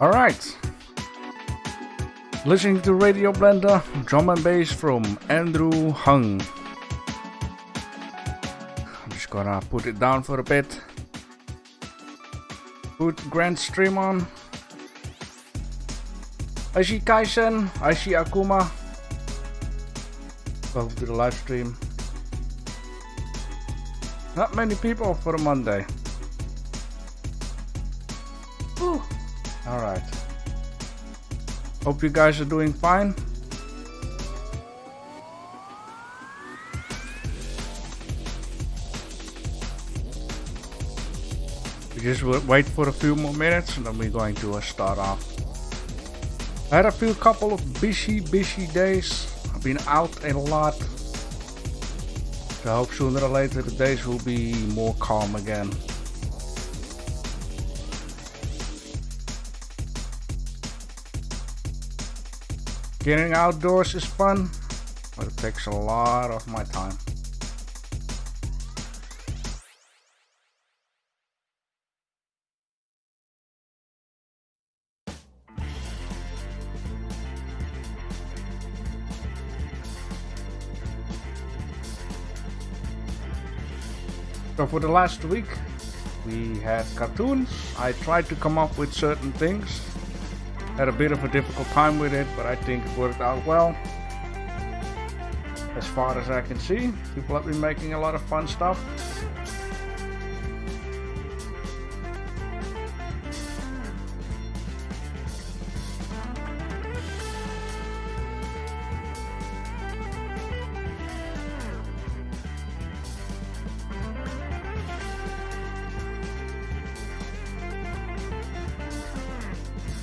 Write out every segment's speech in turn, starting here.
Alright. Listening to Radio Blender, drum and bass from Andrew Hung. I'm just gonna put it down for a bit. Put Grand Stream on. I see Kaisen, I see Akuma. Welcome to the live stream. Not many people for a Monday. Alright. Hope you guys are doing fine. We just wait for a few more minutes and then we're going to start off. I had a couple of busy days. I've been out a lot. So I hope sooner or later the days will be more calm again. Getting outdoors is fun, but it takes a lot of my time. So for the last week, we had cartoons. I tried to come up with certain things. Had a bit of a difficult time with it, but I think it worked out well. As far as I can see, people have been making a lot of fun stuff.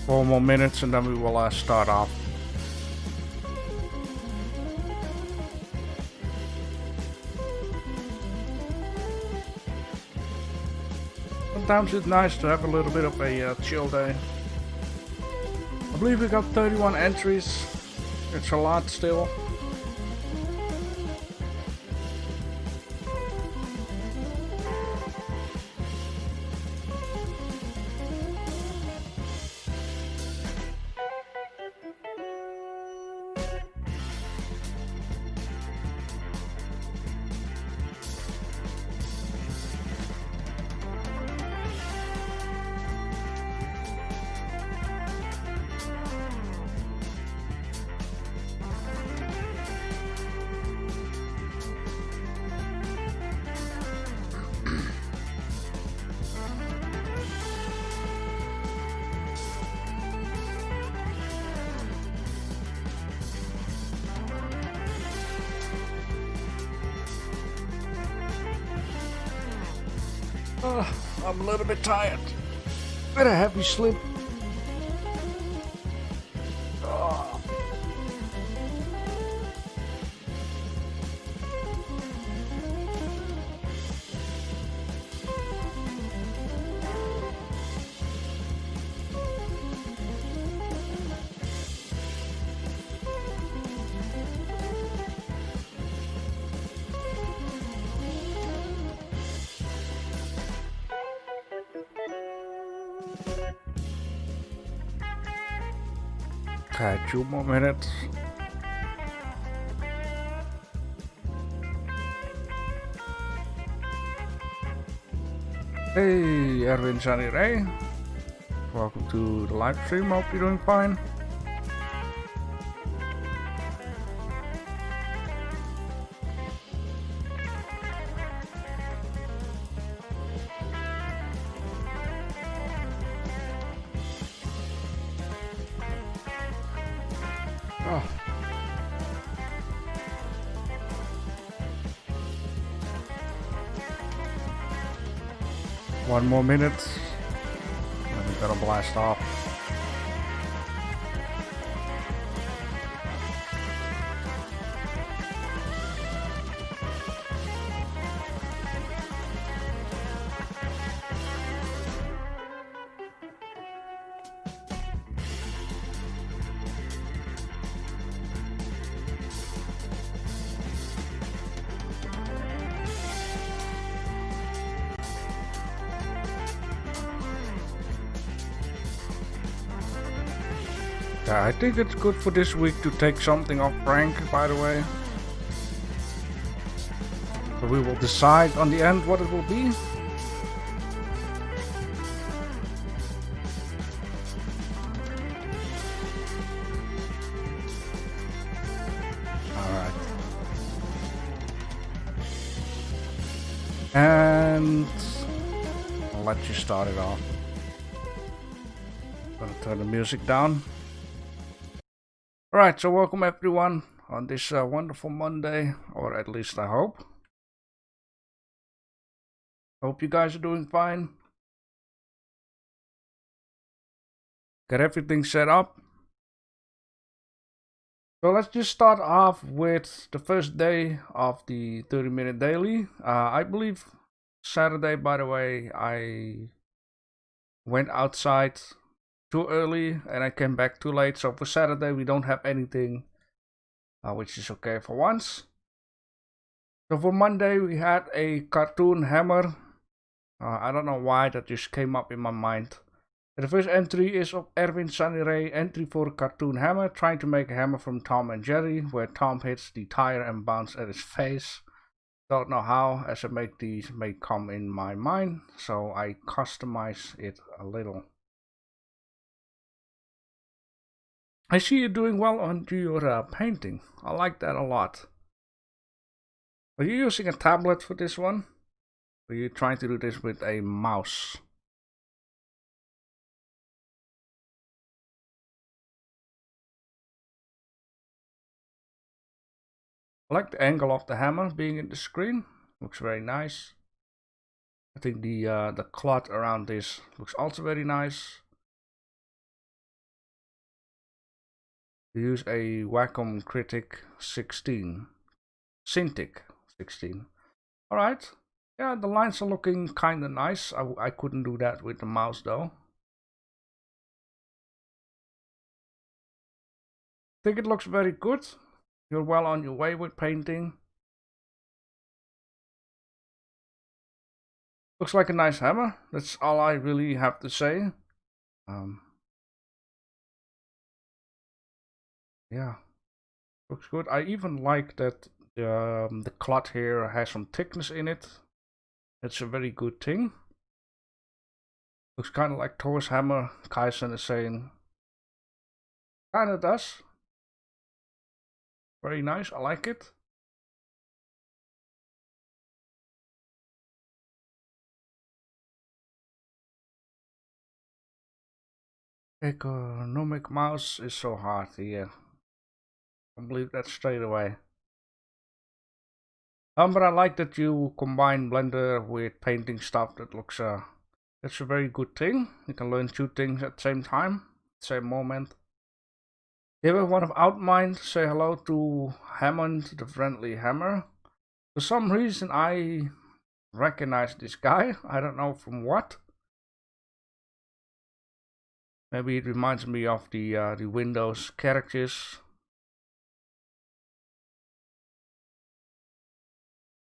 Four more minutes and then we will start off. Sometimes it's nice to have a little bit of a chill day. I believe we got 31 entries. It's a lot still. I'm a little bit tired. Better have you sleep. Okay, 2 more minutes. Hey, Erwin Sunny Ray. Welcome to the live stream. Hope you're doing fine. One more minute, and we gotta blast off. Yeah, I think it's good for this week to take something off rank, by the way. So we will decide on the end what it will be. Alright. And I'll let you start it off. Gonna turn the music down. Alright, so welcome everyone on this wonderful Monday, or at least I hope. Hope you guys are doing fine. Got everything set up. So let's just start off with the first day of the 30-minute daily. I believe Saturday, by the way, I went outside too early and I came back too late. So for Saturday, we don't have anything, which is okay for once. So for Monday, we had a cartoon hammer. I don't know why that just came up in my mind. The first entry is of Erwin Sanire, entry for cartoon hammer, trying to make a hammer from Tom and Jerry, where Tom hits the tire and bounces at his face. Don't know how, as I make these may come in my mind, so I customize it a little. I see you doing well on your painting. I like that a lot. Are you using a tablet for this one? Are you trying to do this with a mouse? I like the angle of the hammer being in the screen. Looks very nice. I think the cloth around this looks also very nice. We use a Wacom Critic 16. Cintiq 16. Alright. Yeah, the lines are looking kinda nice. I couldn't do that with the mouse though. I think it looks very good. You're well on your way with painting. Looks like a nice hammer. That's all I really have to say. Yeah, looks good. I even like that the cloth here has some thickness in it. It's a very good thing. Looks kind of like Thor's hammer, Kaisen is saying. Kind of does. Very nice, I like it. Economic mouse is so hard here. I believe that straight away. But I like that you combine Blender with painting stuff. That looks that's a very good thing. You can learn two things at the same time, same moment. Here one of Outmind, say hello to Hammond, the friendly hammer. For some reason I recognize this guy. I don't know from what. Maybe it reminds me of the Windows characters.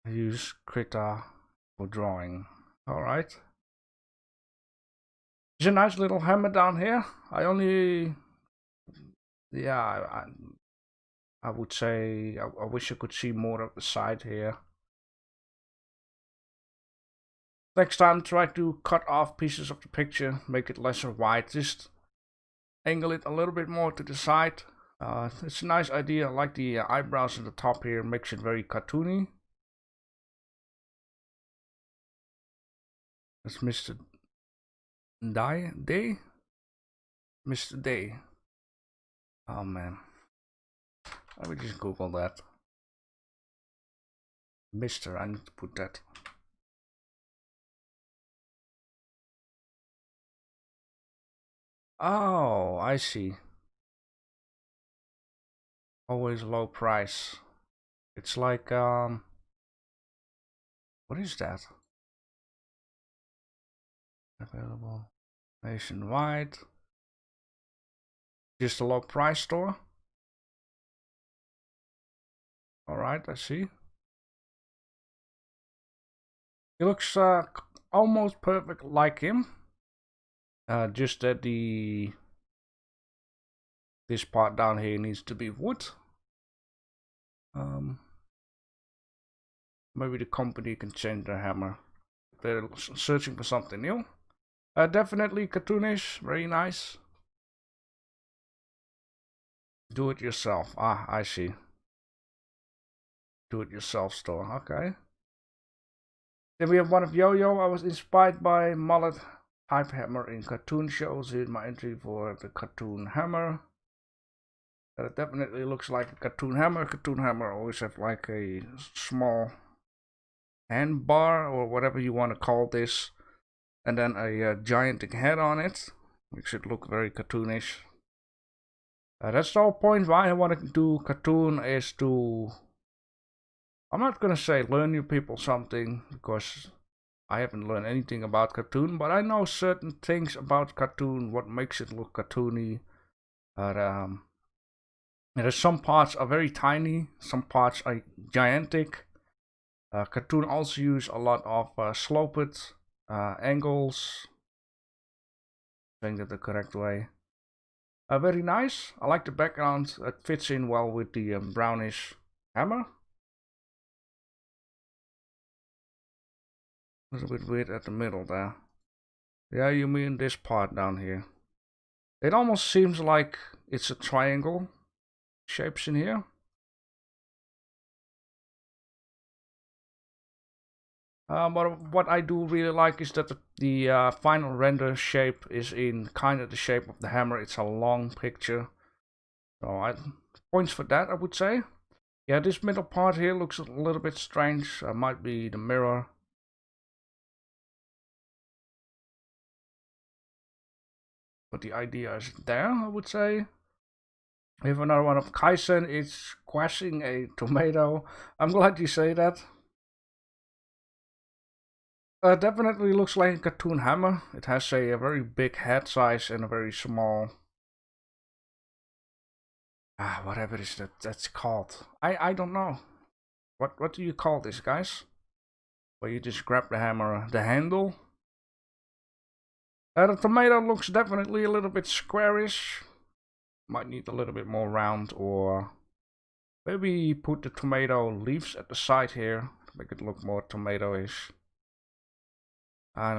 I use Krita for drawing. Alright. There's a nice little hammer down here. I only... Yeah, I would say I wish I could see more of the side here. Next time try to cut off pieces of the picture, make it lesser wide, just angle it a little bit more to the side. It's a nice idea. I like the eyebrows at the top here, makes it very cartoony. That's Mr. Day? Mr. Day. Oh man. Let me just Google that. Mr. I need to put that. Oh, I see. Always low price. It's like what is that? Available nationwide. Just a low price store. Alright, I see. He looks almost perfect like him. Just that the This part down here needs to be wood. Maybe the company can change their hammer. They're searching for something new. Definitely cartoonish, very nice. Do it yourself. Ah, I see. Do it yourself store. Okay. Then we have one of Yo-Yo. I was inspired by mullet type hammer in cartoon shows. Here's my entry for the cartoon hammer. It definitely looks like a cartoon hammer. Cartoon hammer always have like a small hand bar or whatever you want to call this, and then a gigantic head on it. Makes it look very cartoonish. That's the whole point why I want to do cartoon, is to, I'm not gonna say learn you people something, because I haven't learned anything about cartoon, but I know certain things about cartoon, what makes it look cartoony. There's some parts are very tiny, some parts are gigantic. Cartoon also use a lot of sloped angles. Saying it the correct way. Very nice. I like the background. It fits in well with the brownish hammer. A little bit weird at the middle there. Yeah, you mean this part down here. It almost seems like it's a triangle shapes in here. But what I do really like is that the final render shape is in kind of the shape of the hammer. It's a long picture. So points for that, I would say. Yeah, this middle part here looks a little bit strange. Might be the mirror. But the idea is there, I would say. We have another one of Kaizen. It's squashing a tomato. I'm glad you say that. Definitely looks like a cartoon hammer. It has a very big head size and a very small... whatever is that's called. I don't know. What do you call this, guys? Where you just grab the hammer, the handle. The tomato looks definitely a little bit squarish. Might need a little bit more round, or maybe put the tomato leaves at the side here to make it look more tomato-ish. I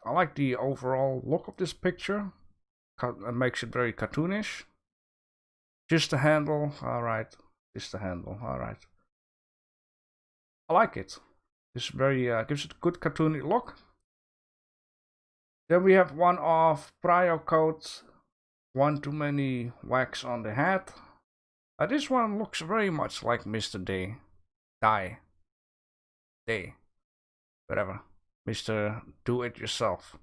like the overall look of this picture. It makes it very cartoonish. Just the handle, alright. Just the handle, alright. I like it. This very gives it a good cartoony look. Then we have one of Prio Coat. One too many wax on the head. This one looks very much like Mr. Day. Whatever. Mr. Do It Yourself.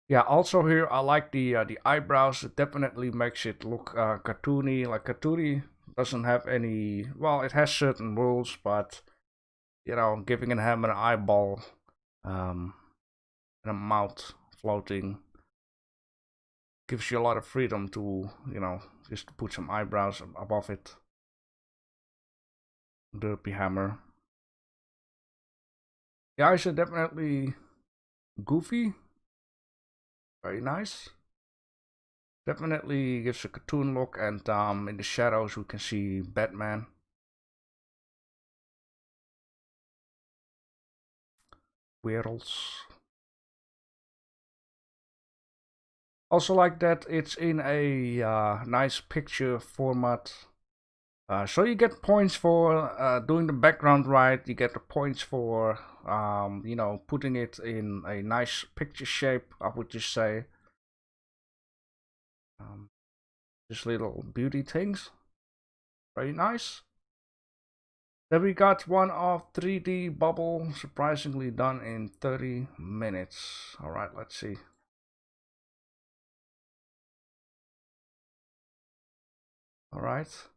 Yeah, also here I like the eyebrows. It definitely makes it look cartoony. Like cartoony doesn't have any, well, it has certain rules, but you know, giving a hammer an eyeball and a mouth floating gives you a lot of freedom to, you know, just put some eyebrows above it. Derpy hammer. The eyes are definitely goofy. Very nice. Definitely gives a cartoon look, and in the shadows we can see Batman. Weirls. Also like that it's in a nice picture format. So you get points for doing the background right. You get the points for you know, putting it in a nice picture shape, I would just say. Just little beauty things. Very nice. Then we got one of 3D bubble, surprisingly done in 30 minutes. Alright, let's see. Alright.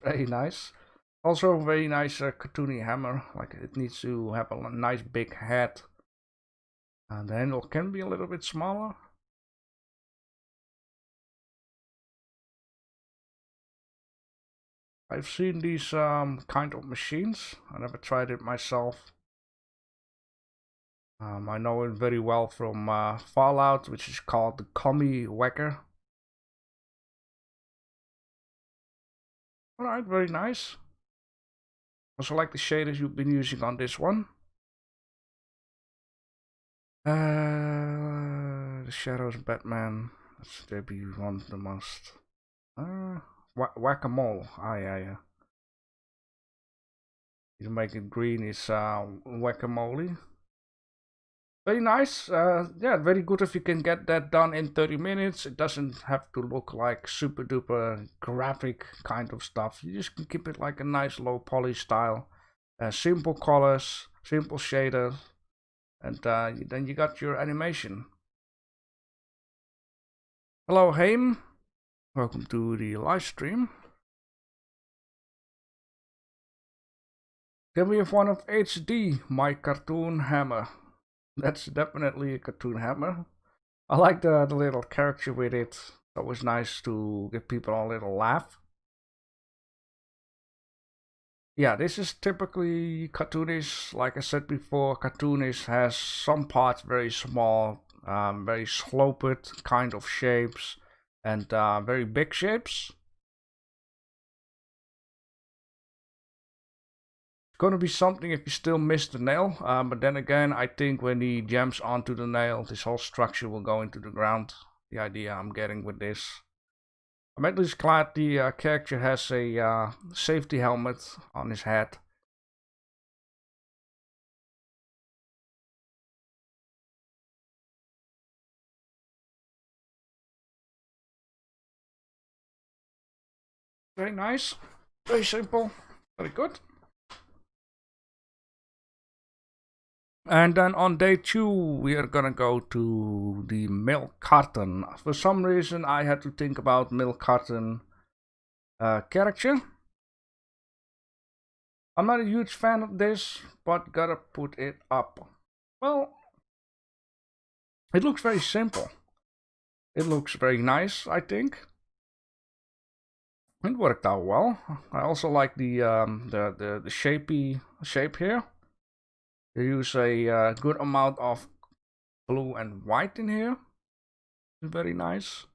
Very nice. Also very nice cartoony hammer. Like, it needs to have a nice big head. And the handle can be a little bit smaller. I've seen these kind of machines. I never tried it myself. I know it very well from Fallout, which is called the Commie Whacker. Alright, very nice. Also like the shaders you've been using on this one. The Shadows Batman. That's maybe one of the most. Whack-a-mole. Ah, yeah. You make it green is whack-a-mole. Very nice. Yeah, very good if you can get that done in 30 minutes. It doesn't have to look like super duper graphic kind of stuff. You just can keep it like a nice low poly style. Simple colors, simple shaders, and then you got your animation. Hello, Haim. Welcome to the live stream. Can we have one of HD, my cartoon hammer? That's definitely a cartoon hammer. I like the little character with it. That was nice to give people a little laugh. Yeah, this is typically cartoonish. Like I said before, cartoonish has some parts very small, very sloped kind of shapes, and very big shapes. Gonna be something if you still miss the nail, but then again, I think when he jumps onto the nail, this whole structure will go into the ground. The idea I'm getting with this. I'm at least glad the character has a safety helmet on his head. Very nice, very simple, very good. And then on day 2, we are gonna go to the milk carton. For some reason, I had to think about milk carton character. I'm not a huge fan of this, but gotta put it up. Well, it looks very simple. It looks very nice, I think. It worked out well. I also like the shapy shape here. You use a good amount of blue and white in here. Very nice.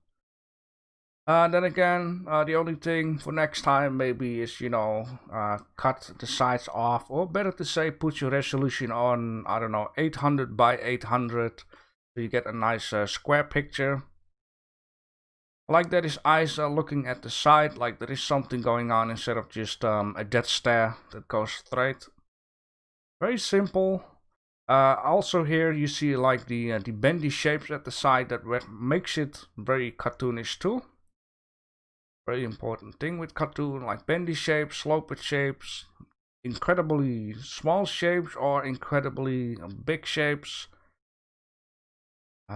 Then again, the only thing for next time maybe is, cut the sides off, or better to say, put your resolution on, I don't know, 800 by 800, so you get a nice square picture. I like that his eyes are looking at the side, like there is something going on instead of just a dead stare that goes straight. Very simple. Also here you see like the bendy shapes at the side that makes it very cartoonish too. Very important thing with cartoon, like bendy shapes, sloped shapes, incredibly small shapes or incredibly big shapes.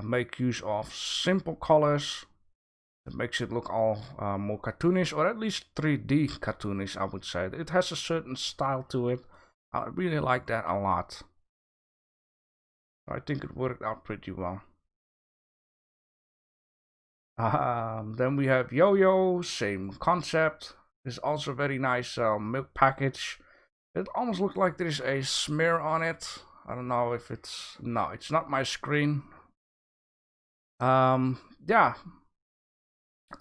Make use of simple colors. It makes it look all more cartoonish, or at least 3D cartoonish, I would say. It has a certain style to it. I really like that a lot. I think it worked out pretty well. Then we have Yo-Yo, same concept. It's also very nice milk package. It almost looks like there's a smear on it. I don't know if it's... No, it's not my screen. Yeah.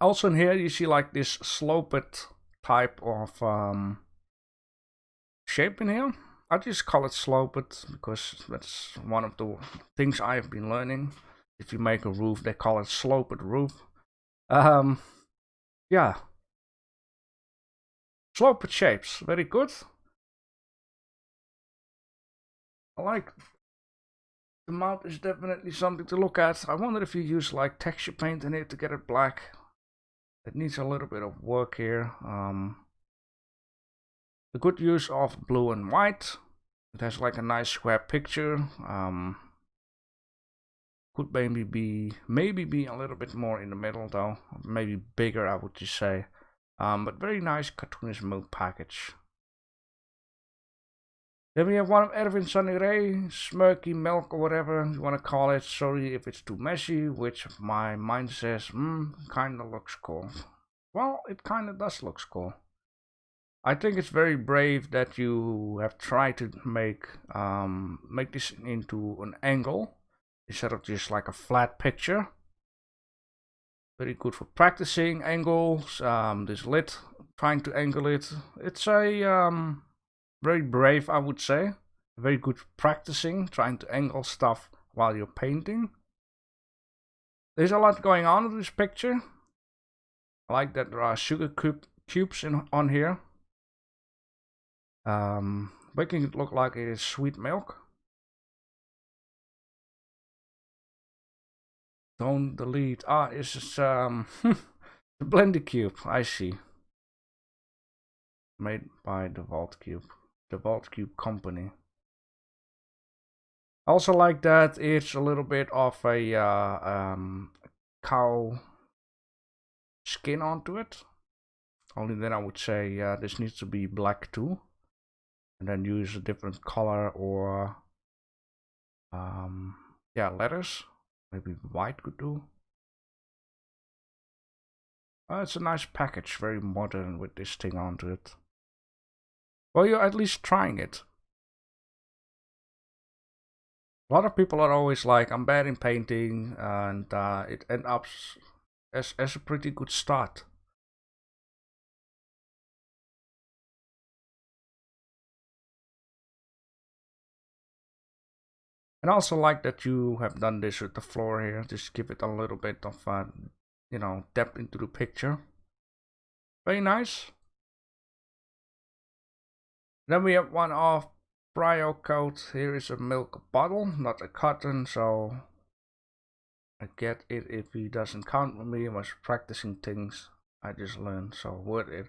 Also in here you see like this sloped type of shape in here. I just call it sloped because that's one of the things I've been learning. If you make a roof, they call it sloped roof. Yeah. Sloped shapes, very good. I like the mouth is definitely something to look at. I wonder if you use like texture paint in it to get it black. It needs a little bit of work here. The good use of blue and white. It has like a nice square picture. Could maybe be a little bit more in the middle though. Maybe bigger, I would just say. But very nice cartoonish milk package. Then we have one of Erwin Sunny Ray, Smirky Milk or whatever you want to call it. Sorry if it's too messy, which my mind says, kinda looks cool. Well, it kinda does look cool. I think it's very brave that you have tried to make this into an angle instead of just like a flat picture. Very good for practicing angles. This lid, trying to angle it. It's a very brave, I would say. Very good for practicing, trying to angle stuff while you're painting. There's a lot going on in this picture. I like that there are sugar cubes on here. Making it look like it is sweet milk. Don't delete. Ah, this is the Blender cube. I see. Made by the Vault Cube company. I also like that it's a little bit of a cow skin onto it. Only then I would say this needs to be black too, and then use a different color or yeah, letters. Maybe white could do. It's a nice package, very modern with this thing onto it. Well, you're at least trying it. A lot of people are always like, I'm bad in painting, and it ends up as a pretty good start. And I also like that you have done this with the floor here. Just give it a little bit of, you know, depth into the picture. Very nice. Then we have one of Prio coat. Here is a milk bottle, not a cotton, so I get it if he doesn't count with me. I was practicing things I just learned, so would it?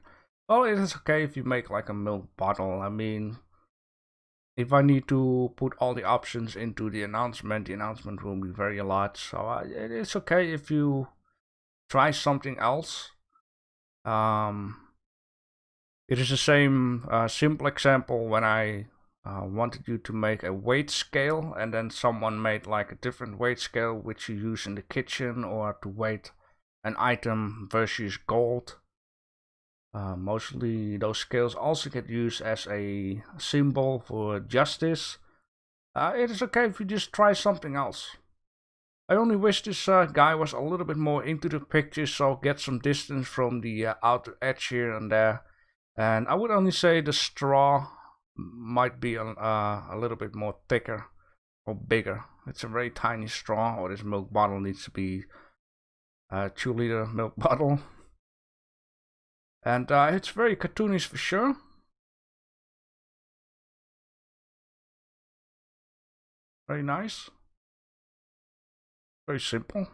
Well, it is okay if you make like a milk bottle. I mean, if I need to put all the options into the announcement will be very large. So it is okay if you try something else. It is the same simple example when I wanted you to make a weight scale, and then someone made like a different weight scale which you use in the kitchen or to weight an item versus gold. Mostly those scales also get used as a symbol for justice. It is okay if you just try something else. I only wish this guy was a little bit more into the picture, so get some distance from the outer edge here and there. And I would only say the straw might be a little bit more thicker or bigger. It's a very tiny straw, or this milk bottle needs to be a 2-liter milk bottle. And it's very cartoonish for sure. Very nice. Very simple.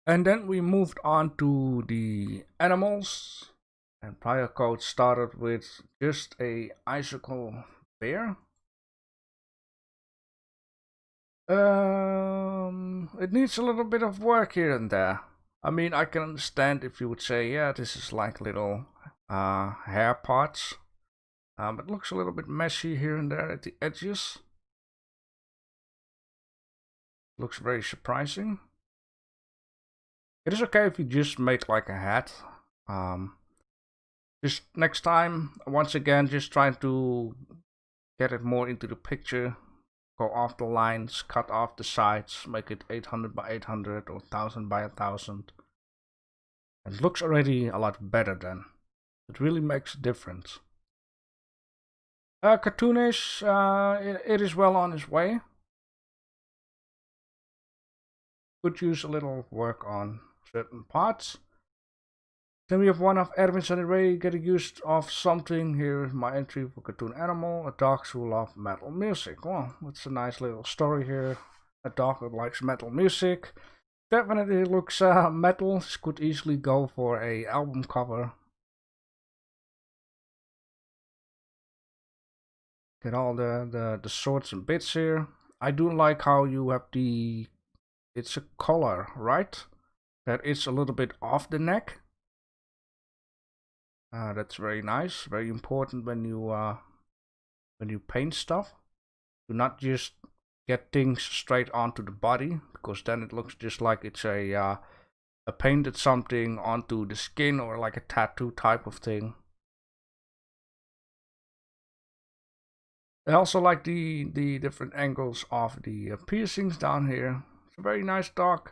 And then we moved on to the animals. And prior code started with just a icicle bear. It needs a little bit of work here and there. I mean, I can understand if you would say, yeah, this is like little hair parts. It looks a little bit messy here and there at the edges. Looks very surprising. It is okay if you just make like a hat. Just next time, once again, just trying to get it more into the picture. Go off the lines, cut off the sides, make it 800 by 800 or 1000 by 1000. It looks already a lot better then. It really makes a difference. Cartoonish, it is well on its way. Could use a little work on certain parts. Then we have one of Edwin's and Ray getting used of something. Here is my entry for cartoon animal. A dog who loves metal music. Well, that's a nice little story here. A dog that likes metal music. Definitely looks metal. This could easily go for a album cover. Get all the swords and bits here. I do like how you have the... It's a collar, right? That is a little bit off the neck. That's very nice, very important when you paint stuff. Do not just get things straight onto the body, because then it looks just like it's a painted something onto the skin or like a tattoo type of thing. I also like the different angles of the piercings down here. It's a very nice dog.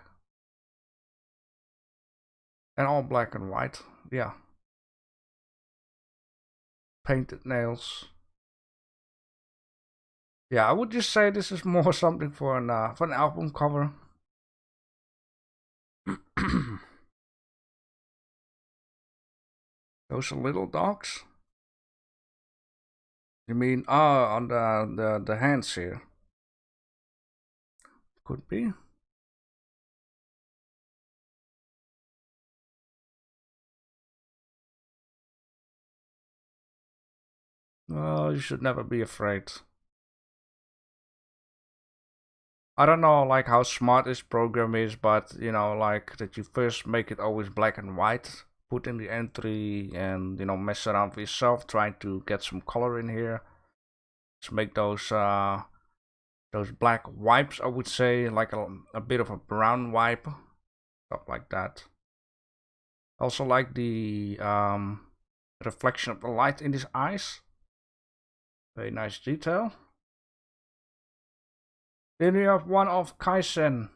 And all black and white. Yeah. Painted nails. Yeah, I would just say this is more something for an album cover. Those are little dogs. You mean on the hands here? Could be. Well, you should never be afraid. I don't know like how smart this program is, but you know, like that you first make it always black and white, put in the entry and you know mess around with yourself, trying to get some color in here. Just make those black wipes, I would say, like a bit of a brown wipe, stuff like that. Also like the reflection of the light in his eyes. Very nice detail. Then we have one of Kaizen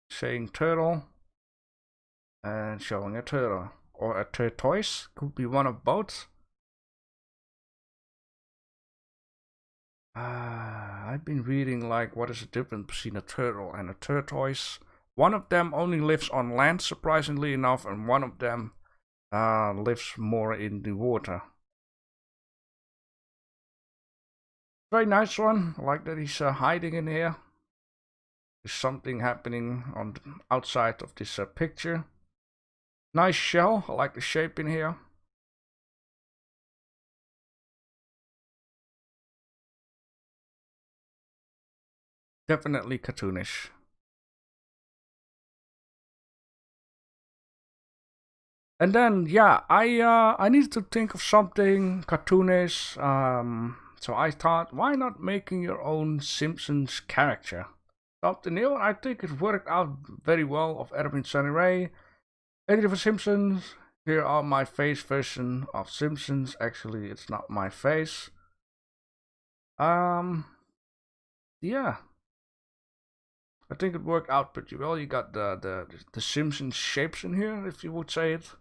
saying turtle and showing a turtle or a tortoise. Could be one of both. I've been reading like what is the difference between a turtle and a tortoise. One of them only lives on land, surprisingly enough, and one of them lives more in the water. Very nice one. I like that he's hiding in here. There's something happening on the outside of this picture. Nice shell. I like the shape in here. Definitely cartoonish. And then yeah, I needed to think of something cartoonish. So I thought, why not making your own Simpsons character? Something new. I think it worked out very well of Erwin Sunny Ray. Editor for Simpsons. Here are my face version of Simpsons. Actually, it's not my face. Yeah. I think it worked out pretty well. You got the Simpsons shapes in here, if you would say it.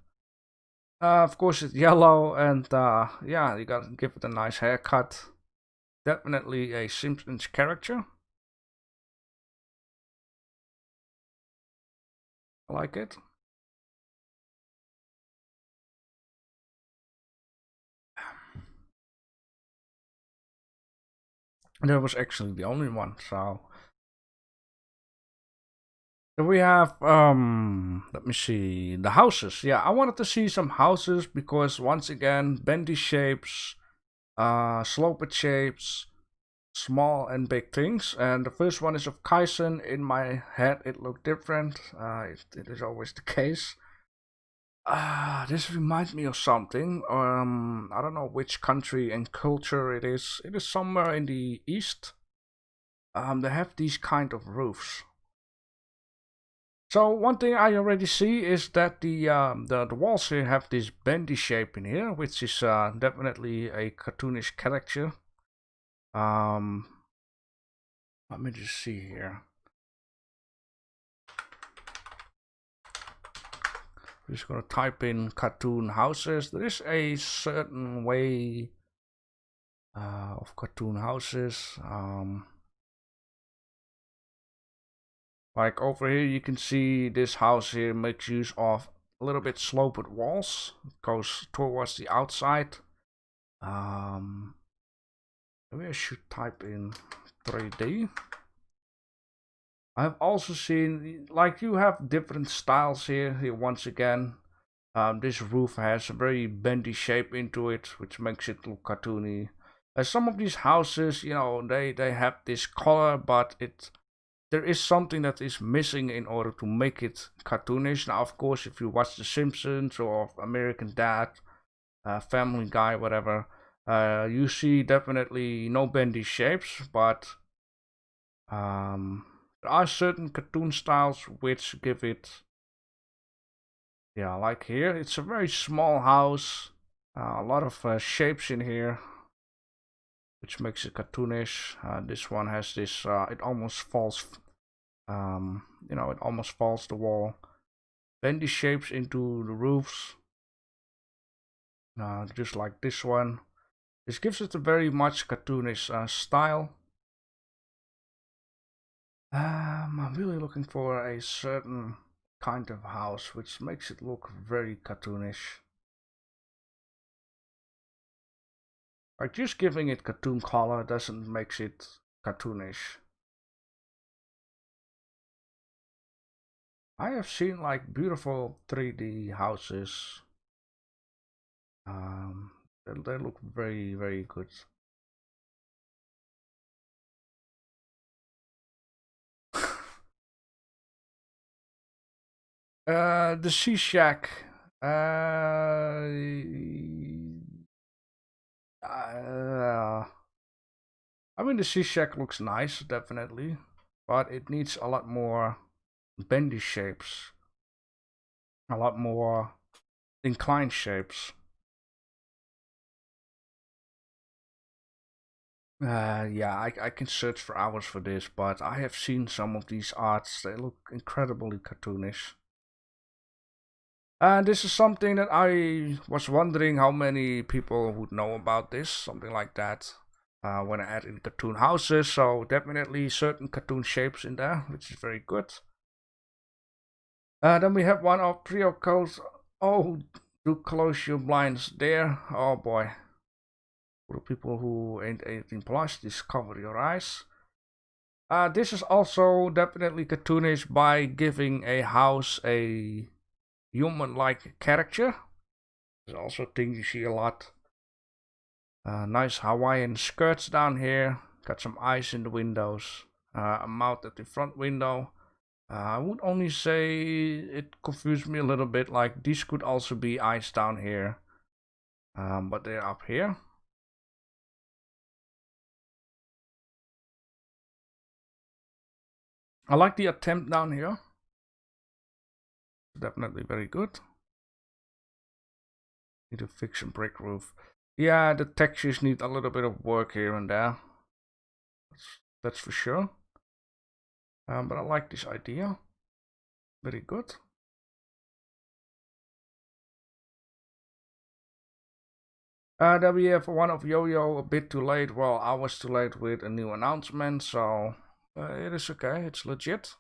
Of course, it's yellow, and yeah, you gotta give it a nice haircut. Definitely a Simpsons character. I like it. That was actually the only one, so. Then we have, let me see, the houses. Yeah, I wanted to see some houses because once again, bendy shapes, sloped shapes, small and big things. And the first one is of Kaizen. In my head, it looked different. It is always the case. This reminds me of something. I don't know which country and culture it is. It is somewhere in the east. They have these kind of roofs. So one thing I already see is that the walls here have this bendy shape in here, which is definitely a cartoonish character. Let me just see here. I'm just gonna type in cartoon houses. There is a certain way of cartoon houses. Like over here, you can see this house here makes use of a little bit sloped walls. It goes towards the outside. Maybe I should type in 3D. I've also seen, like, you have different styles here once again. This roof has a very bendy shape into it, which makes it look cartoony. Some of these houses, you know, they have this color, but there is something that is missing in order to make it cartoonish. Now, of course, if you watch The Simpsons or American Dad, Family Guy, whatever, you see definitely no bendy shapes, but there are certain cartoon styles which give it Yeah, like here, it's a very small house. A lot of shapes in here, which makes it cartoonish. This one has this, it almost falls, it almost falls the wall. Bendy shapes into the roofs, just like this one. This gives it a very much cartoonish style. I'm really looking for a certain kind of house which makes it look very cartoonish. Like just giving it cartoon color doesn't make it cartoonish. I have seen like beautiful 3D houses. They look very, very good. The Sea Shack. I mean, the Sea Shack looks nice, definitely, but it needs a lot more bendy shapes, a lot more inclined shapes. Yeah, I can search for hours for this, but I have seen some of these arts. They look incredibly cartoonish. And this is something that I was wondering how many people would know about this, something like that. When I add in cartoon houses, so definitely certain cartoon shapes in there, which is very good. Then we have one of trio codes. Oh, do close your blinds there. Oh boy. For the people who ain't 18 plus, discover your eyes. This is also definitely cartoonish by giving a house a human-like character. There's also a thing you see a lot. Nice Hawaiian skirts down here. Got some eyes in the windows. A mouth at the front window. I would only say it confused me a little bit. Like these could also be eyes down here, but they're up here. I like the attempt down here. Definitely very good. Need to fix some brick roof. Yeah, the textures need a little bit of work here and there. That's for sure. But I like this idea. Very good. Then we have one of Yo-Yo a bit too late. Well, I was too late with a new announcement, so it is okay. It's legit.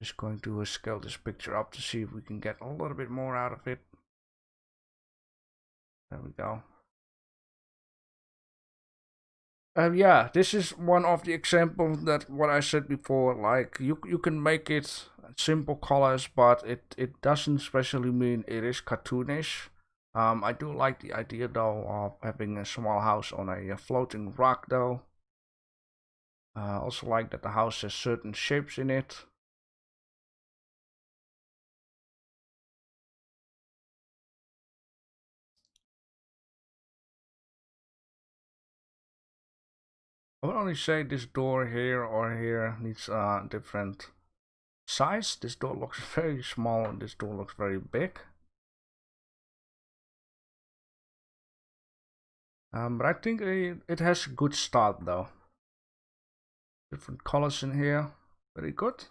Just going to scale this picture up to see if we can get a little bit more out of it. There we go. Yeah, this is one of the examples that what I said before. Like you can make it simple colors, but it doesn't especially mean it is cartoonish. I do like the idea though of having a small house on a floating rock though. Also like that the house has certain shapes in it. I would only say this door here or here needs a different size. This door looks very small and this door looks very big. But I think it has a good start though. Different colors in here, very good.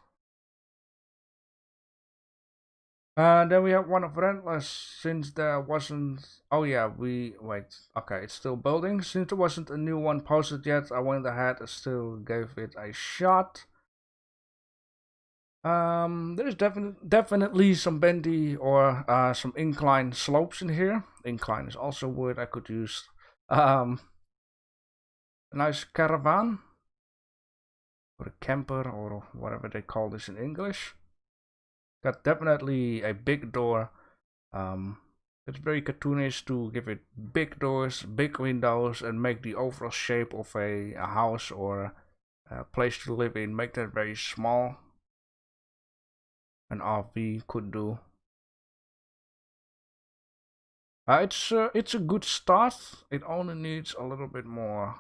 Then we have one of Rentless, since there wasn't, oh yeah, wait, okay, it's still building. Since there wasn't a new one posted yet, I went ahead and still gave it a shot. There's definitely some bendy or some incline slopes in here. Incline is also a word I could use. A nice caravan, or a camper, or whatever they call this in English. Got definitely a big door. It's very cartoonish to give it big doors, big windows, and make the overall shape of a house or a place to live in, make that very small. An RV could do. It's a good start. It only needs a little bit more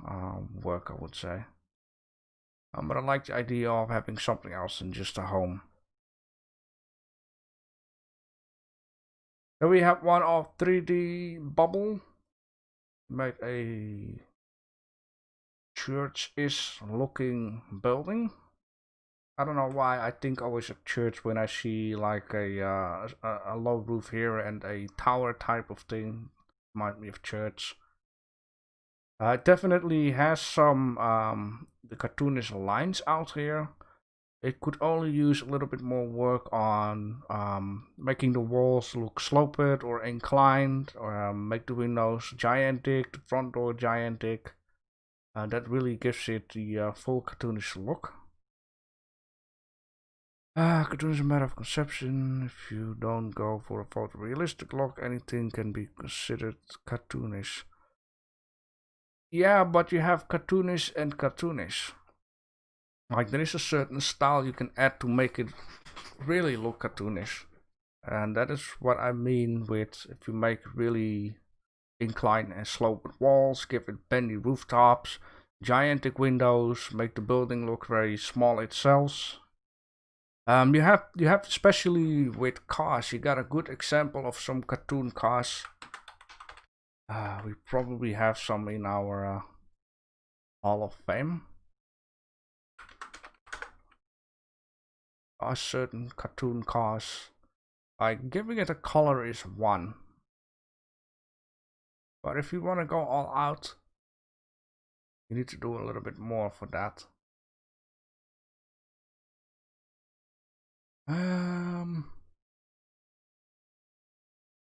work, I would say. But I like the idea of having something else than just a home. Then we have one of 3D bubble. Made a church-ish looking building. I don't know why I think always of church when I see like a low roof here and a tower type of thing. Remind me of church. It definitely has some the cartoonish lines out here. It could only use a little bit more work on making the walls look sloped or inclined, or make the windows gigantic, the front door gigantic. That really gives it the full cartoonish look. Cartoon is a matter of conception. If you don't go for a photorealistic look, anything can be considered cartoonish. Yeah, but you have cartoonish and cartoonish. Like there is a certain style you can add to make it really look cartoonish. And that is what I mean with if you make really inclined and sloped walls, give it bendy rooftops, gigantic windows, make the building look very small itself. You have especially with cars, you got a good example of some cartoon cars. We probably have some in our Hall of Fame. Certain cartoon cars. Giving it a color is one. But if you want to go all out, you need to do a little bit more for that.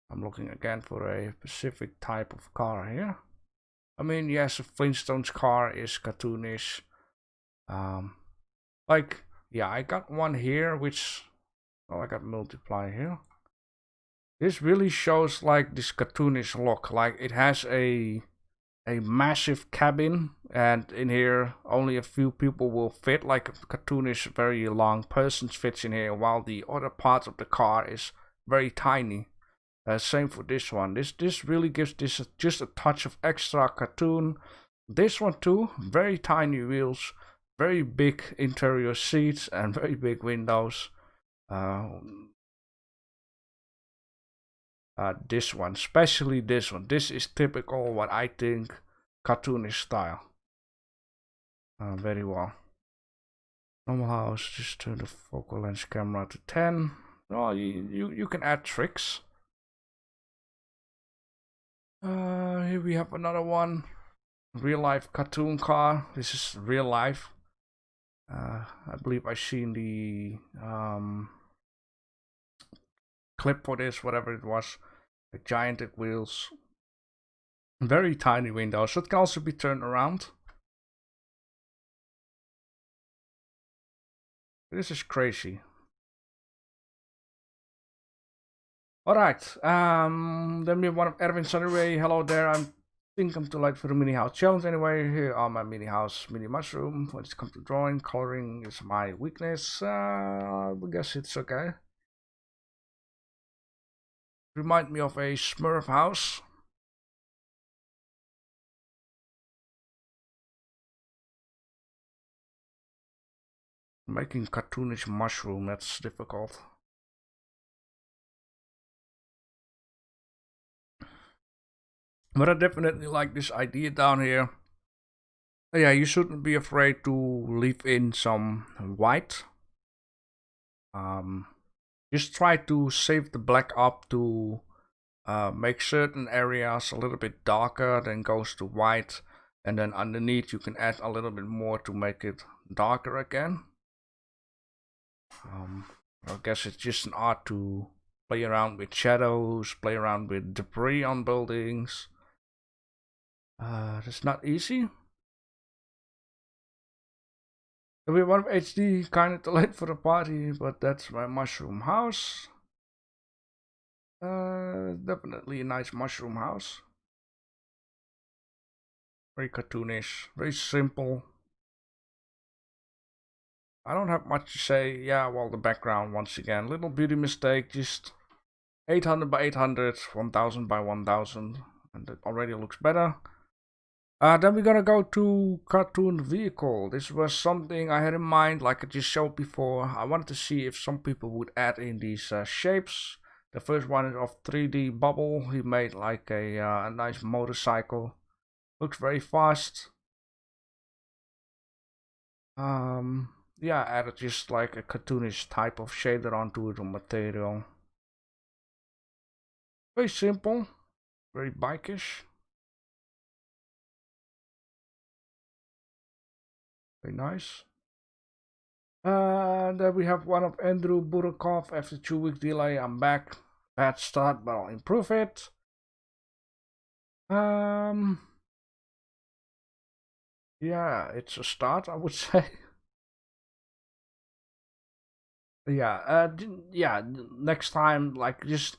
I'm looking again for a specific type of car here. I mean, yes, a Flintstones car is cartoonish. Like, yeah, I got one here, which, well, I got multiply here. This really shows like this cartoonish look. Like it has a massive cabin, and in here only a few people will fit. Like a cartoonish, very long person fits in here, while the other part of the car is very tiny. Same for this one. This really gives this just a touch of extra cartoon. This one too, very tiny wheels, very big interior seats, and very big windows. This one, especially this one. This is typical what I think cartoonish style. Very well. Normal house, just turn the focal length camera to 10. Oh, you can add tricks. Here we have another one. Real life cartoon car. This is real life. I believe I've seen the clip for this, whatever it was. The gigantic wheels. Very tiny windows. So it can also be turned around. This is crazy. Alright, then we have one of Erwin Sunray. Hello there, I think I'm too light for the mini house challenge anyway. Here are my mini house, mini mushroom. When it comes to drawing, coloring is my weakness. I guess it's okay. Remind me of a Smurf house. Making cartoonish mushroom, that's difficult. But I definitely like this idea down here. Yeah, you shouldn't be afraid to leave in some white. Just try to save the black up to make certain areas a little bit darker, then goes to white, and then underneath you can add a little bit more to make it darker again. I guess it's just an art to play around with shadows, play around with debris on buildings. That's not easy. We have one of HD, kinda too late for the party, but that's my mushroom house. Definitely a nice mushroom house. Very cartoonish, very simple. I don't have much to say. Yeah, well, the background, once again, little beauty mistake, just 800 by 800, 1000 by 1000, and it already looks better. Then we're gonna go to cartoon vehicle. This was something I had in mind, like I just showed before. I wanted to see if some people would add in these shapes The first one is of 3D Bubble. He made like a nice motorcycle. Looks very fast. Yeah, added just like a cartoonish type of shader onto the material. Very simple, very bikish. Very nice. Then we have one of Andrew Burakov. After 2 week delay, I'm back. Bad start, but I'll improve it. Yeah, it's a start, I would say. Yeah, yeah. Next time, like, just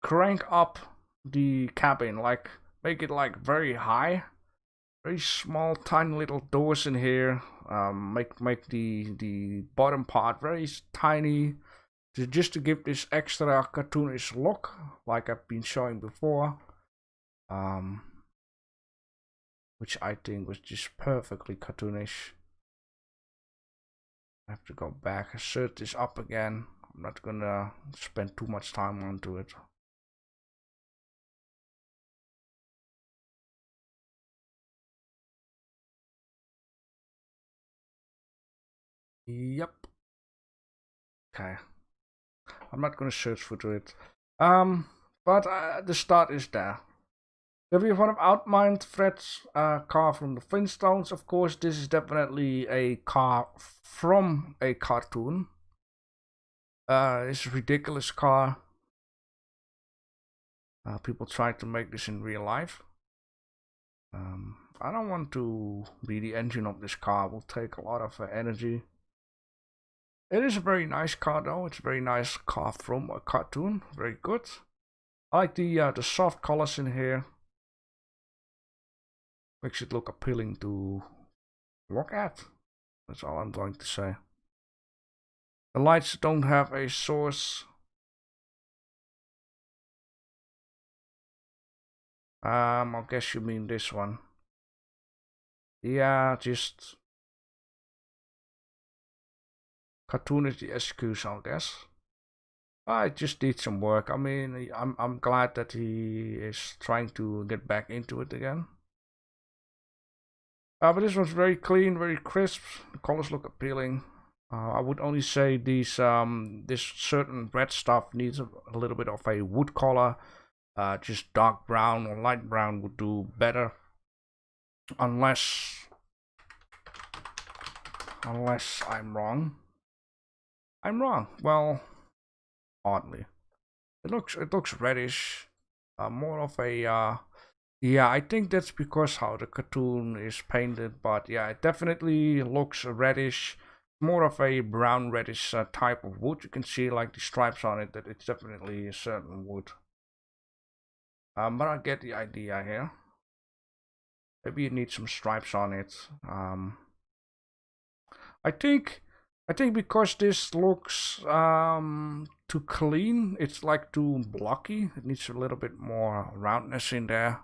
crank up the cabin, like, make it like very high, very small, tiny little doors in here. Make the bottom part very tiny, just to give this extra cartoonish look, like I've been showing before. Which I think was just perfectly cartoonish. I have to go back and set this up again. I'm not gonna spend too much time onto it. Yep. Okay. I'm not gonna search for it. But the start is there. Then we have one of Outmined Fred's car from the Flintstones. Of course, this is definitely a car from a cartoon. It's a ridiculous car. People try to make this in real life. I don't want to be the engine of this car. It will take a lot of energy. It is a very nice car though. It's a very nice car from a cartoon. Very good. I like the soft colors in here. Makes it look appealing to look at. That's all I'm going to say. The lights don't have a source. I guess you mean this one. Yeah, just cartoon is the excuse, I guess. I just need some work. I mean, I'm glad that he is trying to get back into it again. But this one's very clean, very crisp. The colors look appealing. I would only say these this certain red stuff needs a little bit of a wood color. Just dark brown or light brown would do better. Unless I'm wrong. I'm wrong. Well, oddly, it looks reddish. More of a yeah, I think that's because how the cartoon is painted, but yeah, it definitely looks reddish. More of a brown reddish type of wood. You can see like the stripes on it, that it's definitely a certain wood. But I get the idea here. Maybe you need some stripes on it. I think because this looks too clean, it's like too blocky. It needs a little bit more roundness in there.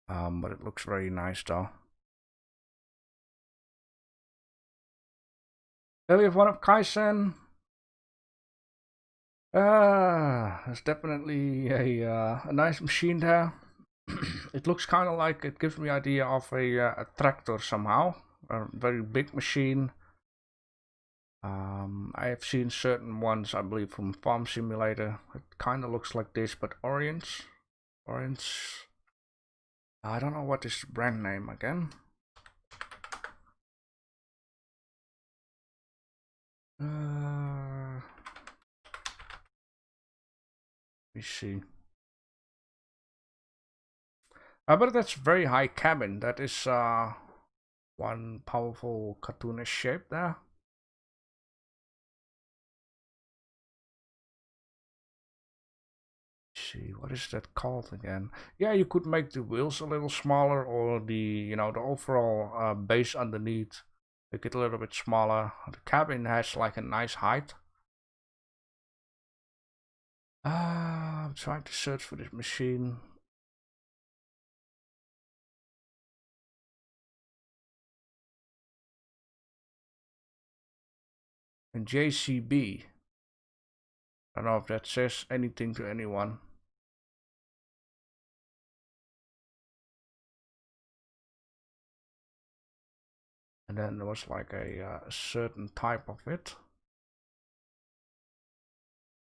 But it looks very nice though. Then we have one of Kaizen. It's definitely a nice machine there. It looks kind of like, it gives me idea of a tractor somehow. A very big machine. I have seen certain ones, I believe, from Farm Simulator. It kind of looks like this, but orange. Orange. I don't know what is the brand name again. Let me see. But that's very high cabin. That is one powerful cartoonish shape there. See, what is that called again? Yeah, you could make the wheels a little smaller, or the the overall base underneath, make it a little bit smaller. The cabin has like a nice height. I'm trying to search for this machine. And JCB. I don't know if that says anything to anyone. And then there was like a certain type of it.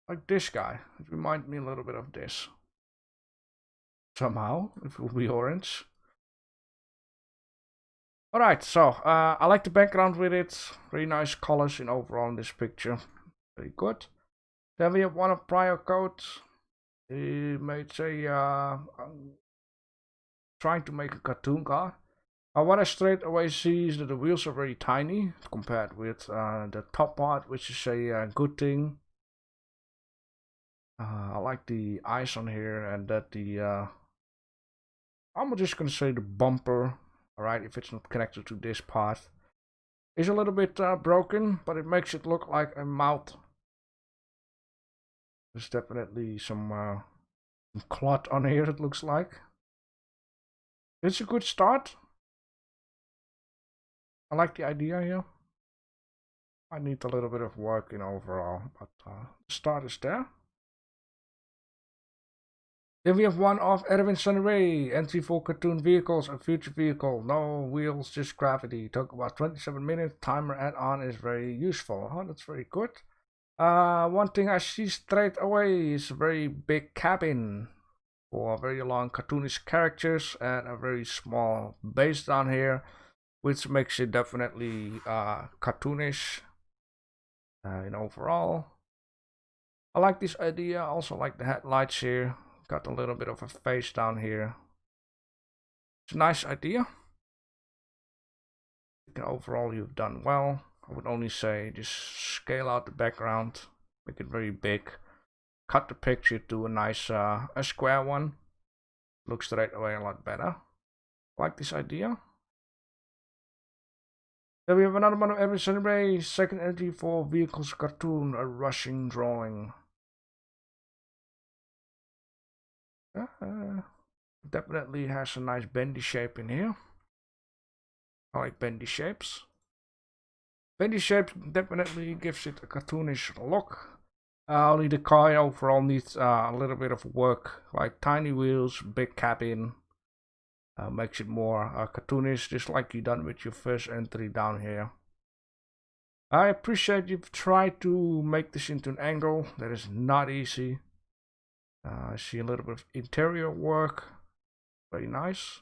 Like this guy. It reminds me a little bit of this. Somehow, it will be orange. Alright, so I like the background with it. Very nice colors in overall in this picture. Very good. Then we have one of prior code. He made a trying to make a cartoon car. What I straight away see is that the wheels are very tiny compared with the top part, which is a good thing. I like the eyes on here, and that the I'm just gonna say the bumper. Alright, if it's not connected to this part, is a little bit broken, but it makes it look like a mouth. There's definitely some clot on here, it looks like. It's a good start. I like the idea here. I need a little bit of work in overall, but the start is there. Then we have one of Erwin Sunray, entry for cartoon vehicles, a future vehicle, no wheels, just gravity. Took about 27 minutes, timer add-on is very useful. Oh, that's very good. One thing I see straight away is a very big cabin for very long cartoonish characters and a very small base down here, which makes it definitely cartoonish in overall. I like this idea, I also like the headlights here. Got a little bit of a face down here. It's a nice idea. Overall, you've done well. I would only say just scale out the background, make it very big. Cut the picture to a nice a square one. Looks straight away a lot better. Like this idea. Then we have another one of Every Sunday, second entry for vehicles cartoon, a rushing drawing. Definitely has a nice bendy shape in here. I like bendy shapes. Bendy shapes definitely gives it a cartoonish look. Only the car overall needs a little bit of work, like tiny wheels, big cabin. Makes it more cartoonish, just like you done with your first entry down here. I appreciate you've tried to make this into an angle. That is not easy. I see a little bit of interior work. Very nice.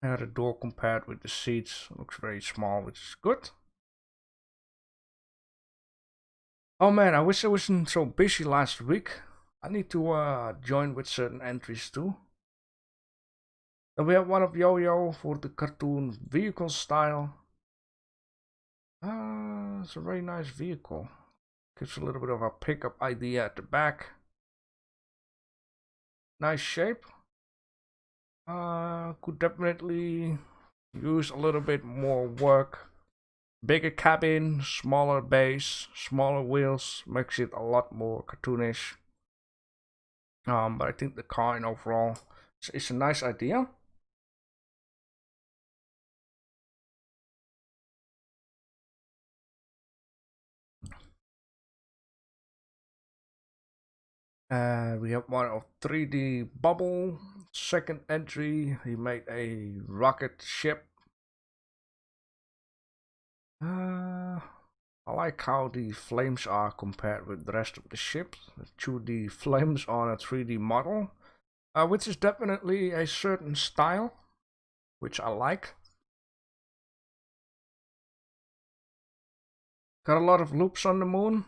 And the door compared with the seats looks very small, which is good. Oh man, I wish I wasn't so busy last week. I need to join with certain entries too. Then we have one of Yo-Yo for the cartoon vehicle style. It's a very nice vehicle. Gives a little bit of a pickup idea at the back. Nice shape. Could definitely use a little bit more work. Bigger cabin, smaller base, smaller wheels, makes it a lot more cartoonish. But I think the car in overall is a nice idea. We have one of 3D Bubble, second entry. He made a rocket ship. I like how the flames are compared with the rest of the ship. The 2D flames on a 3D model, which is definitely a certain style, which I like. Got a lot of loops on the moon.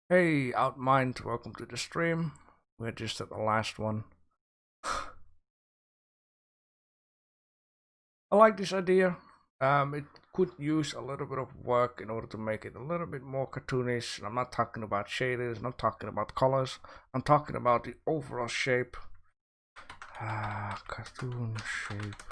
Hey, Outmind, welcome to the stream. We're just at the last one. I like this idea. It could use a little bit of work in order to make it a little bit more cartoonish. I'm not talking about shaders, I'm not talking about colors. I'm talking about the overall shape. Cartoon shape.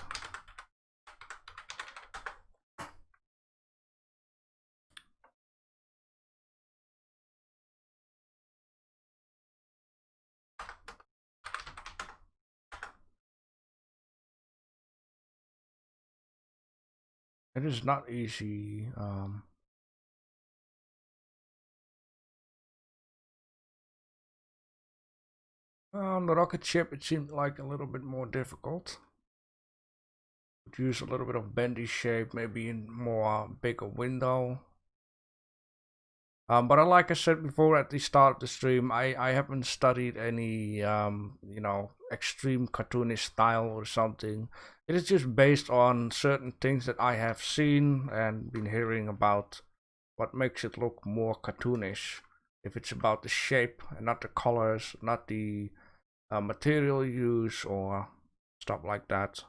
It is not easy. On the rocket ship, it seemed like a little bit more difficult. Could use a little bit of bendy shape, maybe in more bigger window. But like I said before at the start of the stream, I haven't studied any, you know, extreme cartoonish style or something. It is just based on certain things that I have seen and been hearing about what makes it look more cartoonish. If it's about the shape and not the colors, not the material use or stuff like that.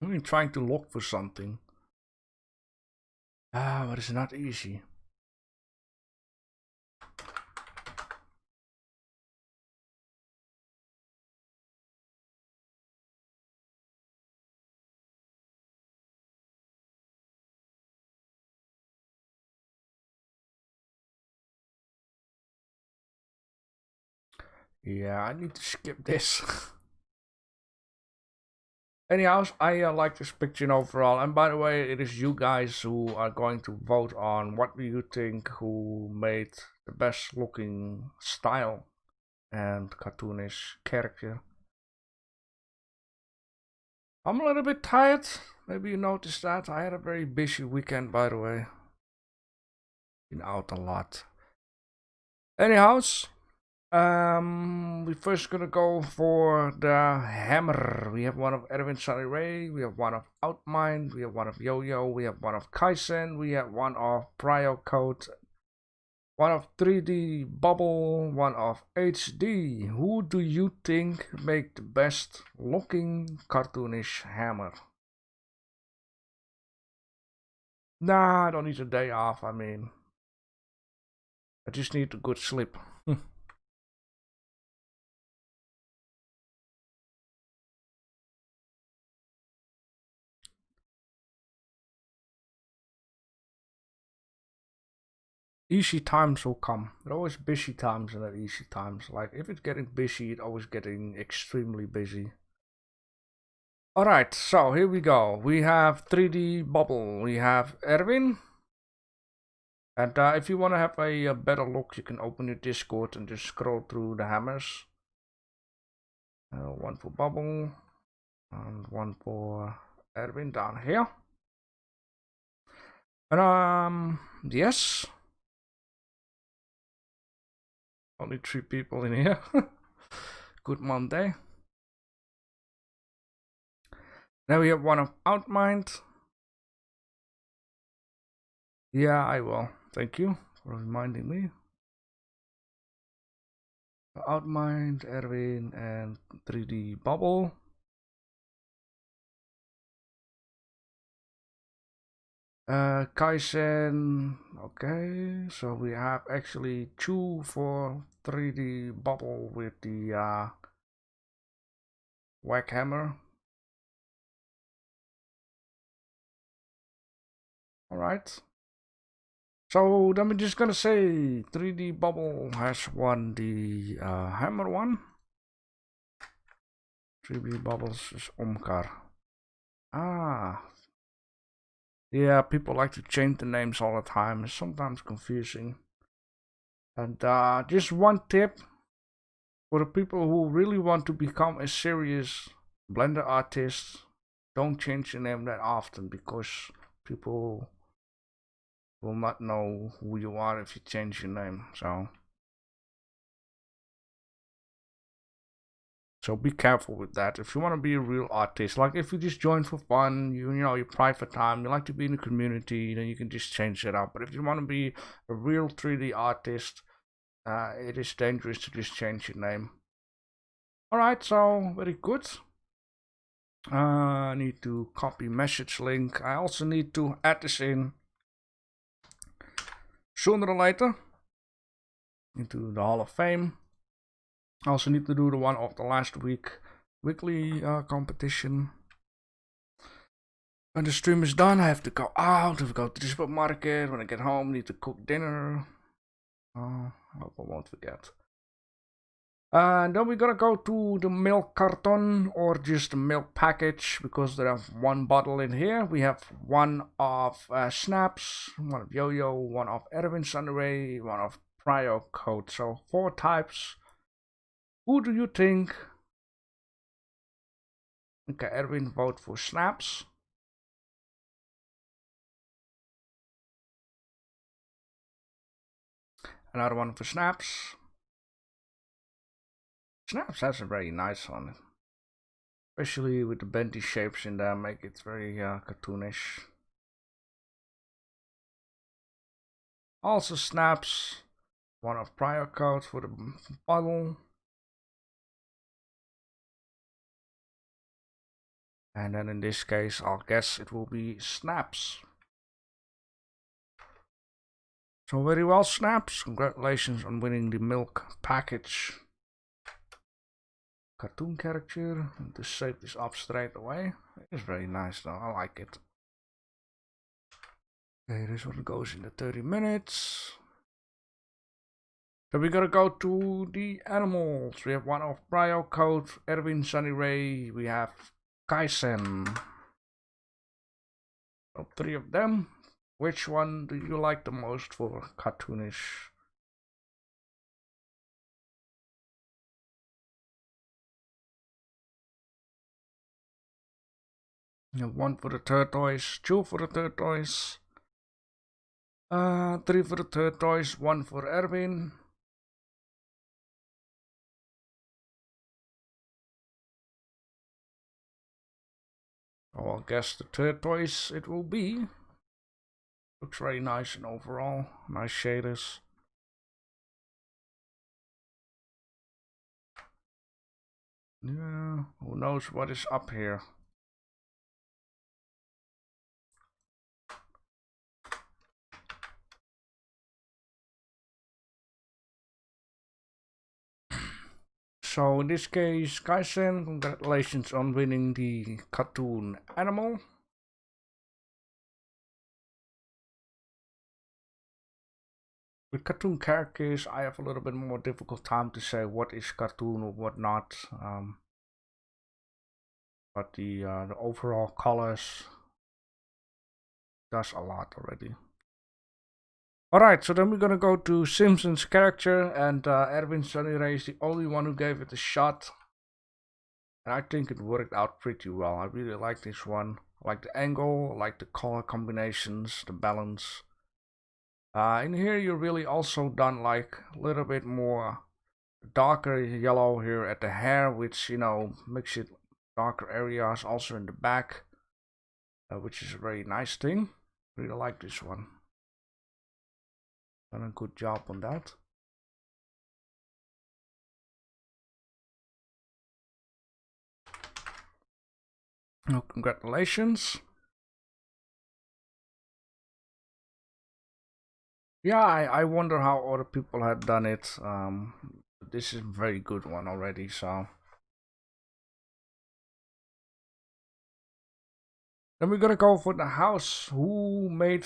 I'm trying to look for something. But it's not easy. Yeah, I need to skip this. Anyhow, I like this picture overall. And by the way, it is you guys who are going to vote on what do you think who made the best looking style and cartoonish character. I'm a little bit tired. Maybe you noticed that. I had a very busy weekend, by the way. Been out a lot. Anyhow, we're first gonna go for the hammer. We have one of Erwin Sunny Ray, we have one of Outmind, we have one of Yo-Yo, we have one of Kaizen, we have one of Prio Code, one of 3D Bubble, one of HD. Who do you think make the best looking cartoonish hammer? Nah, I don't need a day off, I mean, I just need a good sleep. Easy times will come. There are always busy times and then easy times. Like if it's getting busy, it's always getting extremely busy. Alright, so here we go. We have 3D Bubble. We have Erwin. And if you want to have a better look, you can open your Discord and just scroll through the hammers. One for Bubble and one for Erwin down here. And yes. Only 3 people in here. Good Monday. Now we have one of Outmind. Yeah, I will. Thank you for reminding me. Outmind, Erwin, and 3D Bubble. Kaizen. Okay, so we have actually 2 for 3D Bubble with the whack hammer. Alright. So then we're just gonna say 3D Bubble has won the hammer one. 3D Bubbles is Omkar. Ah. Yeah, people like to change the names all the time. It's sometimes confusing. And just one tip for the people who really want to become a serious Blender artist, don't change your name that often because people will not know who you are if you change your name. So be careful with that. If you want to be a real artist, like if you just join for fun, you know, your private time, you like to be in the community, then you can just change it up. But if you want to be a real 3D artist, it is dangerous to just change your name. Alright, so very good. I need to copy message link. I also need to add this in sooner or later into the Hall of Fame. I also need to do the one of the last weekly competition. When the stream is done, I have to go out, I have to go to the supermarket. When I get home, I need to cook dinner. I hope I won't forget. And then we're gonna go to the milk carton or just the milk package because there are one bottle in here. We have one of Snaps, one of Yo-Yo, one of Erwin Sunray, one of Prio Code. So 4 types. Who do you think? Okay, Erwin vote for Snaps. Another one for Snaps. Snaps has a very nice one. Especially with the bendy shapes in there, make it very cartoonish. Also Snaps, one of prior code for the bottle. And then in this case, I'll guess it will be Snaps. So very well, Snaps. Congratulations on winning the milk package. Cartoon character. To save this up straight away. It's very nice though, I like it. Okay, this one goes in the 30 minutes. So we gotta go to the animals. We have one of Prio Code, Erwin Sunny Ray, we have Kaisen. So 3 of them. Which one do you like the most for cartoonish? You have 1 for the tortoise, 2 for the tortoise, 3 for the tortoise, 1 for Erwin. Oh, I'll guess the tortoise it will be. Looks very nice and overall, nice shaders. Yeah, who knows what is up here. So in this case, Kaisen, congratulations on winning the cartoon animal. With cartoon characters, I have a little bit more difficult time to say what is cartoon or what not. But the overall colors does a lot already. Alright, so then we're gonna go to Simpsons character, and Erwin Sunny Ray is the only one who gave it a shot. And I think it worked out pretty well. I really like this one. I like the angle, I like the color combinations, the balance. In here you really also done like a little bit more darker yellow here at the hair, which, you know, makes it darker areas also in the back, which is a very nice thing. Really like this one. Done a good job on that. Oh, congratulations. Yeah, I wonder how other people had done it. This is a very good one already, so. Then we're gonna go for the house. Who made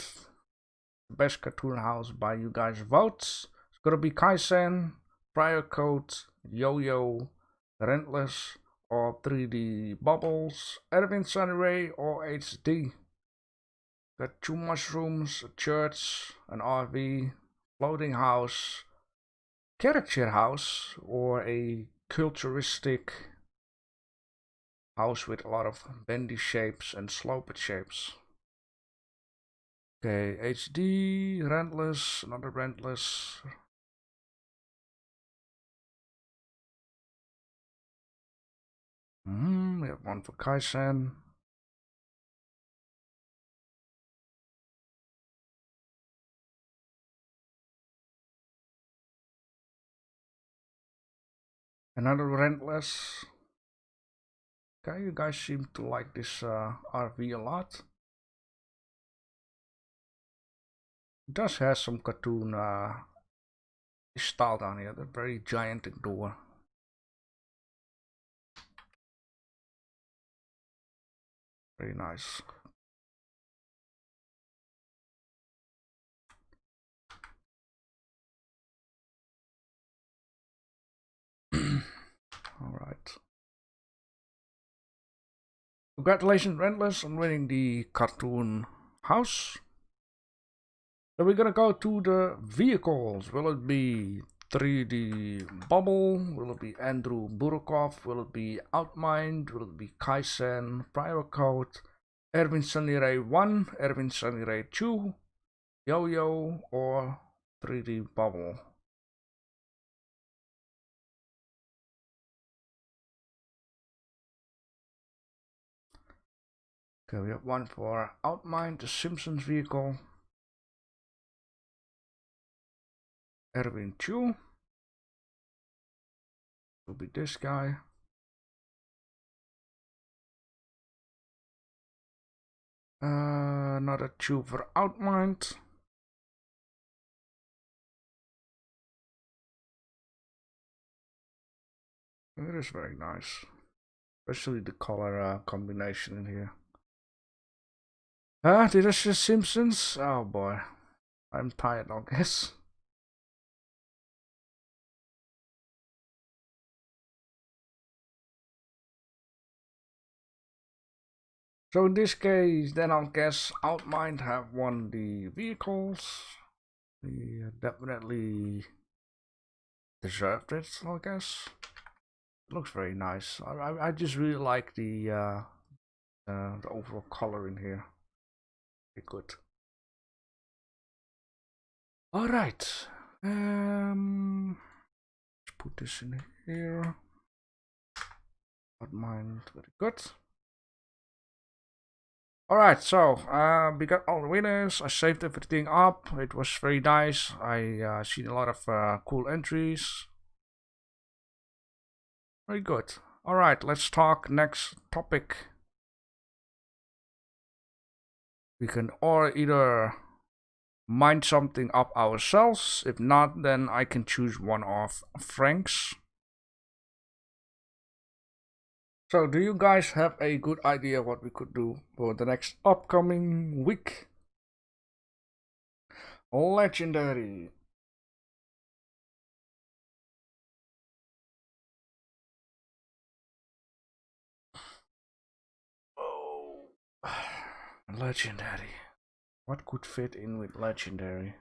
the best cartoon house by you guys' votes? It's gonna be Kaisen, Prior Code, Yo-Yo, Rentless, or 3D Bubbles, Erwin Sunray, or HD. Got 2 mushrooms, a church, an RV, floating house, character house, or a culturistic house with a lot of bendy shapes and sloped shapes. Okay, HD, Rentless, another Rentless. We have one for Kaisen. Another Rentless. Okay, you guys seem to like this RV a lot. It does have some cartoon style down here, the very gigantic door. Very nice. Congratulations, Rentless, on winning the cartoon house. So we're gonna go to the vehicles. Will it be 3D Bubble? Will it be Andrew Burkov? Will it be Outmind? Will it be Kaizen, Private Code, Erwin Sunny 1, Erwin Sunny 2, Yo-Yo, or 3D Bubble? Okay, we have one for Outmind, the Simpsons vehicle. Erwin 2 will be this guy. Another 2 for Outmind. It is very nice, especially the color combination in here. Did I say Simpsons? Oh boy, I'm tired, I guess. So in this case, then I guess Outmind have won the vehicles. They definitely deserved it, I guess. It looks very nice. I just really like the overall color in here. Very good. All right. Let's put this in here. Outmind, very good. Alright, so we got all the winners. I saved everything up. It was very nice. I seen a lot of cool entries. Very good. Alright, let's talk next topic. We can either mine something up ourselves. If not, then I can choose one of Frank's. So, do you guys have a good idea what we could do for the next upcoming week? Legendary. Oh, legendary. What could fit in with legendary?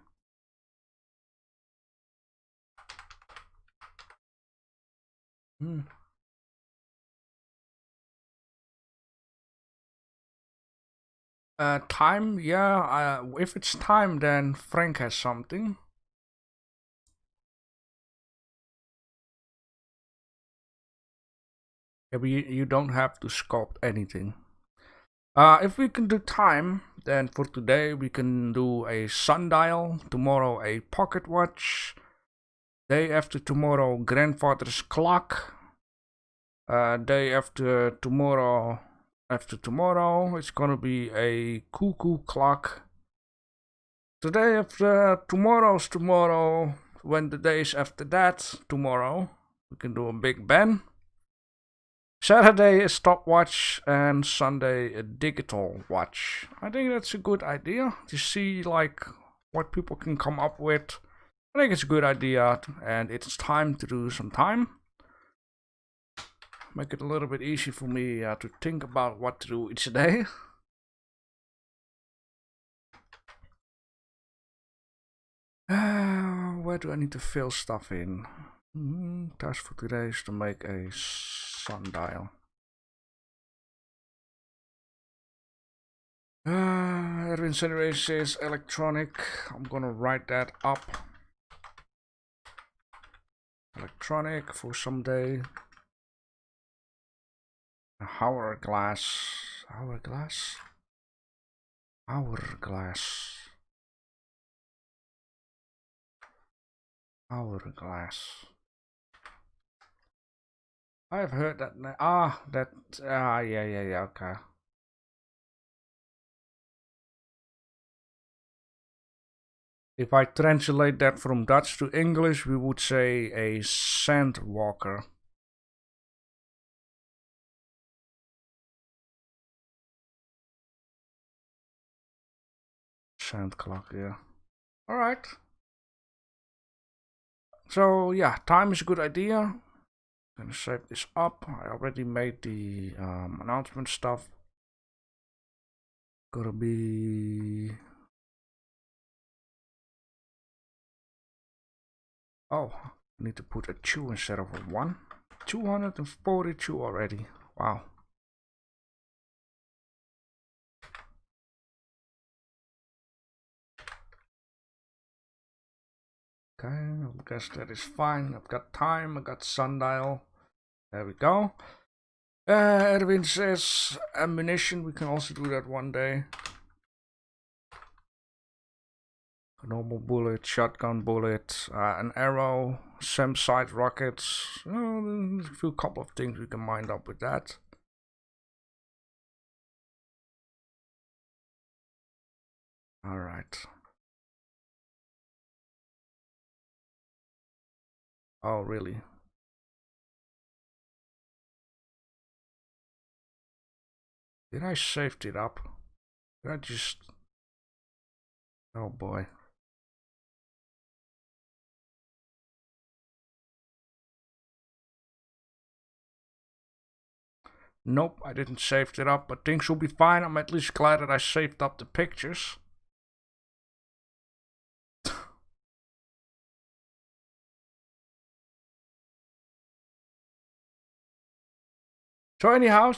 Time, yeah. If it's time, then Frank has something. Yeah, but you don't have to sculpt anything. If we can do time, then for today we can do a sundial, tomorrow a pocket watch, day after tomorrow grandfather's clock, day after tomorrow it's gonna be a cuckoo clock. The day after tomorrow's tomorrow, when the days after that tomorrow, we can do a Big Ben. Saturday a stopwatch and Sunday a digital watch. I think that's a good idea to see like what people can come up with. I think it's a good idea, and it's time to do some time. Make it a little bit easy for me to think about what to do each day. Where do I need to fill stuff in? Task for today is to make a sundial. Incineration is electronic. I'm gonna write that up. Electronic for someday. Hourglass. Hourglass? Hourglass. Hourglass. I've heard that. Yeah, okay. If I translate that from Dutch to English, we would say a sandwalker. Sand clock, yeah. Alright. So, yeah, time is a good idea. I'm gonna save this up. I already made the announcement stuff. Gotta be... Oh, I need to put a 2 instead of a 1. 242 already. Wow. Okay, I guess that is fine. I've got time, I got sundial. There we go. Edwin says ammunition, we can also do that one day. A normal bullet, shotgun bullet, an arrow, SEM side rockets. There's a few couple of things we can mind up with that. Alright. Oh, really? Did I save it up? Did I just... Oh boy. Nope, I didn't save it up, but things will be fine. I'm at least glad that I saved up the pictures. So anyhow,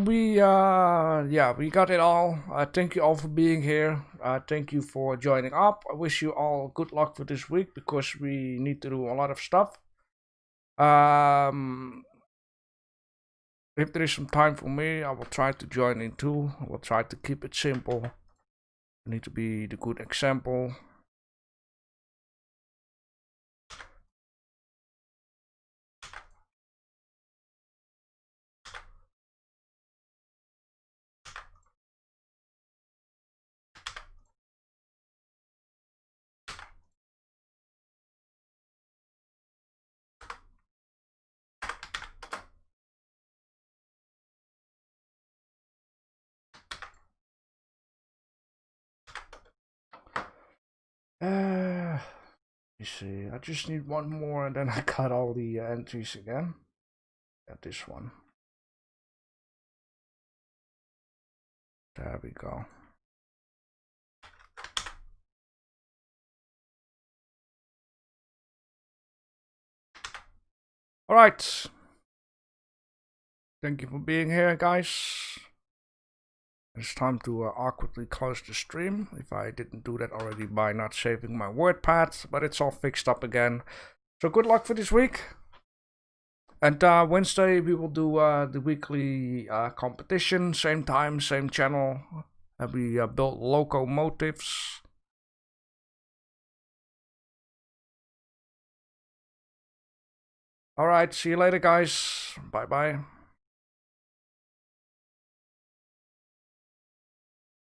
we got it all. Thank you all for being here. Thank you for joining up. I wish you all good luck for this week because we need to do a lot of stuff. If there is some time for me, I will try to join in too. I will try to keep it simple. I need to be the good example. Let me see. I just need one more and then I got all the entries again. Got this one. There we go. All right. Thank you for being here, guys. It's time to awkwardly close the stream, if I didn't do that already by not saving my WordPad, but it's all fixed up again. So good luck for this week. And Wednesday we will do the weekly competition, same time, same channel. And we build locomotives. Alright, see you later guys. Bye bye.